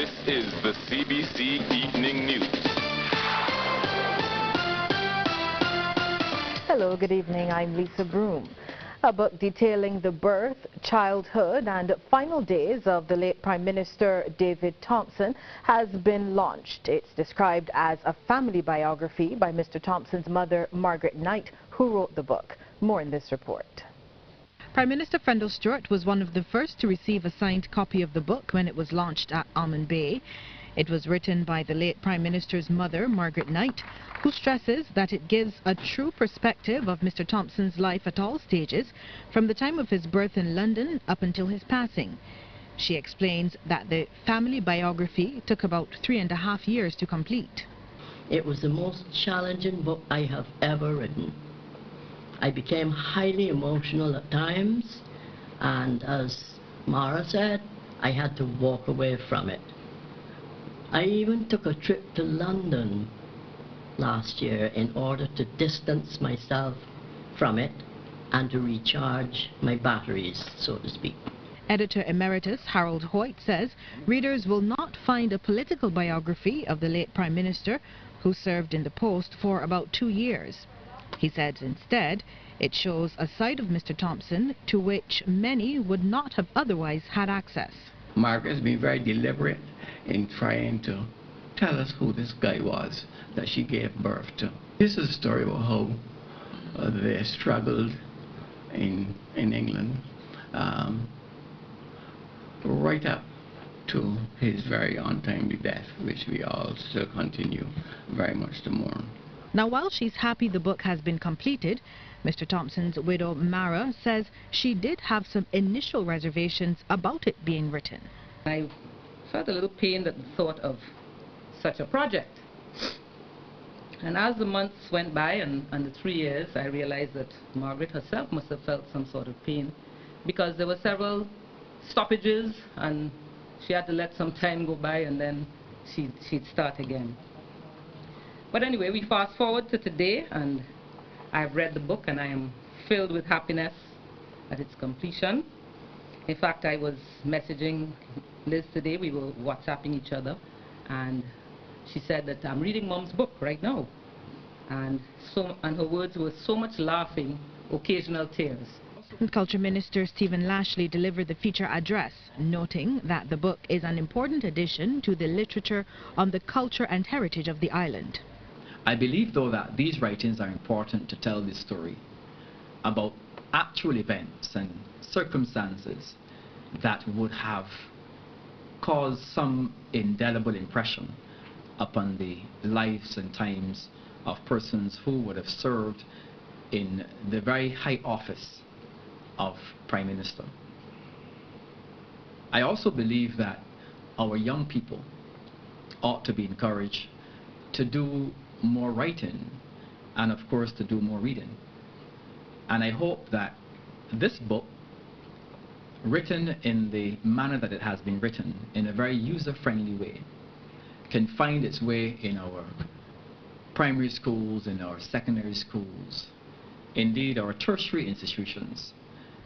This is the CBC Evening News. Hello, good evening. I'm Lisa Broom. A book detailing the birth, childhood and final days of the late Prime Minister David Thompson has been launched. It's described as a family biography by Mr. Thompson's mother, Margaret, who wrote the book. More in this report. Prime Minister Frendel Stuart was one of the first to receive a signed copy of the book when it was launched at Almond Bay. It was written by the late Prime Minister's mother, Margaret, who stresses that it gives a true perspective of Mr. Thompson's life at all stages, from the time of his birth in London up until his passing. She explains that the family biography took about 3.5 years to complete. It was the most challenging book I have ever written. I became highly emotional at times, and as Mara said, I had to walk away from it. I even took a trip to London last year in order to distance myself from it and to recharge my batteries, so to speak. Editor Emeritus Harold Hoyt says readers will not find a political biography of the late Prime Minister, who served in the post for about 2 years. He said instead it shows a side of Mr. Thompson to which many would not have otherwise had access. Margaret has been very deliberate in trying to tell us who this guy was that she gave birth to. This is a story about how they struggled in England right up to his very untimely death, which we all still continue very much to mourn. Now, while she's happy the book has been completed, Mr. Thompson's widow, Mara, says she did have some initial reservations about it being written. I felt a little pained at the thought of such a project. And as the months went by and the 3 years, I realized that Margaret herself must have felt some sort of pain, because there were several stoppages and she had to let some time go by and then she'd start again. But anyway, we fast forward to today, and I've read the book and I am filled with happiness at its completion. In fact, I was messaging Liz today. We were WhatsApping each other, and she said that I'm reading Mom's book right now. And her words were so much laughing, occasional tears. Culture Minister Stephen Lashley delivered the feature address, noting that the book is an important addition to the literature on the culture and heritage of the island. I believe, though, that these writings are important to tell this story about actual events and circumstances that would have caused some indelible impression upon the lives and times of persons who would have served in the very high office of Prime Minister. I also believe that our young people ought to be encouraged to do more writing and, of course, to do more reading. And I hope that this book, written in the manner that it has been written, in a very user-friendly way, can find its way in our primary schools, in our secondary schools, indeed our tertiary institutions.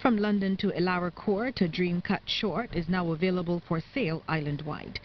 From London to Ilaro Court, a dream cut short is now available for sale island-wide.